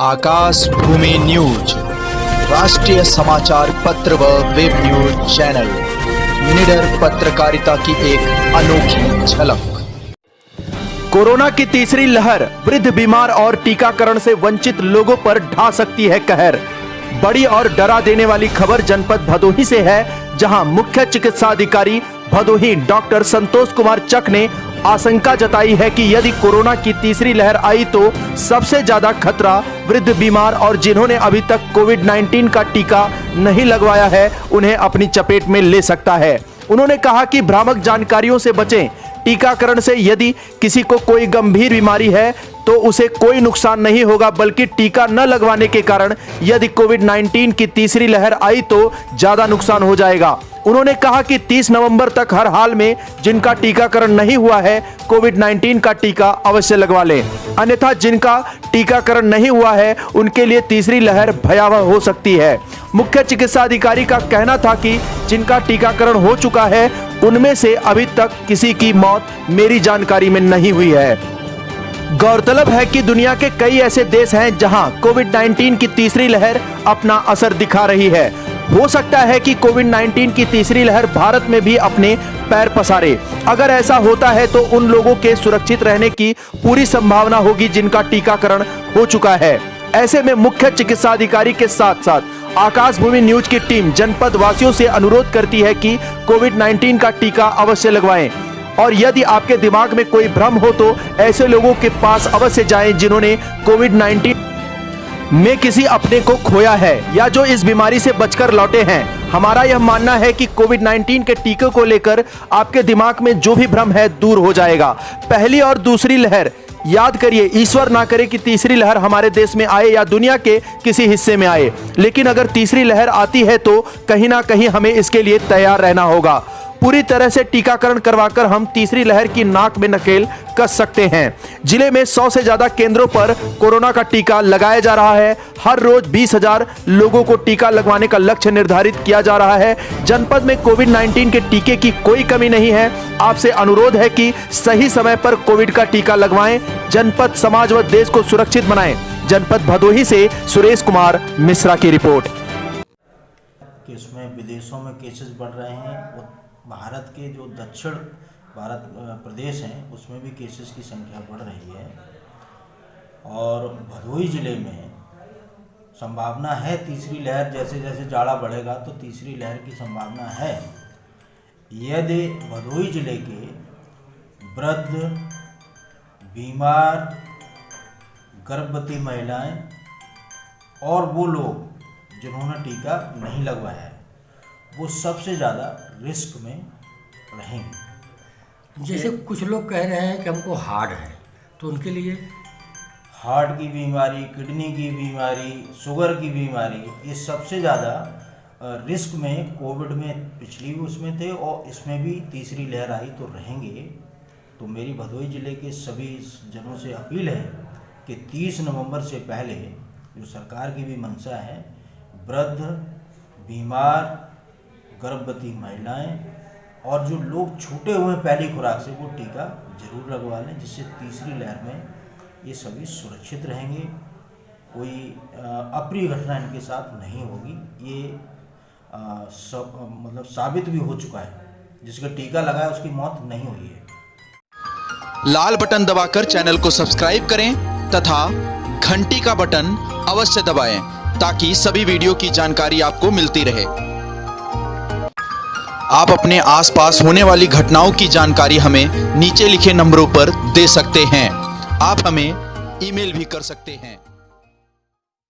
आकाश भूमि news राष्ट्रीय समाचार पत्र व वेब न्यूज चैनल, निडर पत्रकारिता की एक अनोखी झलक। कोरोना की तीसरी लहर वृद्ध, बीमार और टीकाकरण से वंचित लोगों पर ढा सकती है कहर। बड़ी और डरा देने वाली खबर जनपद भदोही से है, जहां मुख्य चिकित्सा अधिकारी भदोही डॉक्टर संतोष कुमार चक ने आशंका जताई है कि यदि कोरोना की तीसरी लहर आई तो सबसे ज्यादा खतरा वृद्ध, बीमार और जिन्होंने अभी तक कोविड-19 का टीका नहीं लगवाया है उन्हें अपनी चपेट में ले सकता है। उन्होंने कहा कि भ्रामक जानकारियों से बचें। टीकाकरण से यदि किसी को कोई गंभीर बीमारी है तो उसे कोई नुकसान नहीं होगा, बल्कि टीका न लगवाने के कारण यदि कोविड-19 की तीसरी लहर आई तो ज्यादा नुकसान हो जाएगा। उन्होंने कहा कि 30 नवंबर तक हर हाल में जिनका टीकाकरण नहीं हुआ है कोविड-19 का टीका अवश्य लगवा लें, अन्यथा जिनका टीकाकरण नहीं हुआ है उनके लिए तीसरी लहर भयावह हो सकती है। मुख्य चिकित्सा अधिकारी का कहना था कि जिनका टीकाकरण हो चुका है उनमें से अभी तक किसी की मौत मेरी जानकारी में नहीं हुई है। गौरतलब है कि दुनिया के कई ऐसे देश हैं जहां कोविड-19 की तीसरी लहर अपना असर दिखा रही है। हो सकता है कि कोविड-19 की तीसरी लहर भारत में भी अपने पैर पसारे। अगर ऐसा होता है तो उन लोगों के सुरक्षित रहने की पूरी संभावना होगी जिनका टीकाकरण हो चुका है। ऐसे में मुख्य चिकित्सा अधिकारी के साथ साथ आकाश भूमि न्यूज की टीम जनपद वासियों से अनुरोध करती है कि कोविड-19 का टीका अवश्य लगवाएं और यदि आपके दिमाग में कोई भ्रम हो तो ऐसे लोगों के पास अवश्य जाएं जिन्होंने कोविड-19 में किसी अपने को खोया है या जो इस बीमारी से बचकर लौटे हैं। हमारा यह मानना है कि कोविड-19 के टीके को लेकर आपके दिमाग में जो भी भ्रम है दूर हो जाएगा। पहली और दूसरी लहर याद करिए, ईश्वर ना करे कि तीसरी लहर हमारे देश में आए या दुनिया के किसी हिस्से में आए, लेकिन अगर तीसरी लहर आती है तो कहीं ना कहीं हमें इसके लिए तैयार रहना होगा। पूरी तरह से टीकाकरण करवाकर हम तीसरी लहर की नाक में नकेल कस सकते हैं। जिले में 100 से ज्यादा केंद्रों पर कोरोना का टीका लगाया जा रहा है। हर रोज 20,000 लोगों को टीका लगवाने का लक्ष्य निर्धारित किया जा रहा है। जनपद में कोविड-19 के टीके की कोई कमी नहीं है। आपसे अनुरोध है कि सही समय पर कोविड का टीका लगवाएं। जनपद, समाज व देश को सुरक्षित बनाएं। जनपद भदोही से सुरेश कुमार मिश्रा की रिपोर्ट। इसमें विदेशों में केसेस बढ़ रहे हैं, भारत के जो दक्षिण भारत प्रदेश हैं उसमें भी केसेस की संख्या बढ़ रही है और भदोही ज़िले में संभावना है तीसरी लहर, जैसे जैसे जाड़ा बढ़ेगा तो तीसरी लहर की संभावना है। यदि भदोही ज़िले के वृद्ध, बीमार, गर्भवती महिलाएं और वो लोग जिन्होंने टीका नहीं लगवाया है वो सबसे ज़्यादा रिस्क में रहेंगे। जैसे कुछ लोग कह रहे हैं कि हमको हार्ट है, तो उनके लिए हार्ट की बीमारी, किडनी की बीमारी, शुगर की बीमारी, ये सबसे ज़्यादा रिस्क में कोविड में पिछली भी उसमें थे और इसमें भी तीसरी लहर आई तो रहेंगे। तो मेरी भदोही ज़िले के सभी जनों से अपील है कि 30 नवंबर से पहले जो सरकार की भी मंशा है, वृद्ध, बीमार, गर्भवती महिलाएं और जो लोग छूटे हुए पहली खुराक से वो टीका जरूर लगवा लें, जिससे तीसरी लहर में ये सभी सुरक्षित रहेंगे। कोई अप्रिय घटना इनके साथ नहीं होगी। ये मतलब साबित भी हो चुका है, जिसका टीका लगा है उसकी मौत नहीं हुई है। लाल बटन दबाकर चैनल को सब्सक्राइब करें तथा घंटी का बटन अवश्य दबाएं ताकि सभी वीडियो की जानकारी आपको मिलती रहे। आप अपने आसपास होने वाली घटनाओं की जानकारी हमें नीचे लिखे नंबरों पर दे सकते हैं। आप हमें ईमेल भी कर सकते हैं।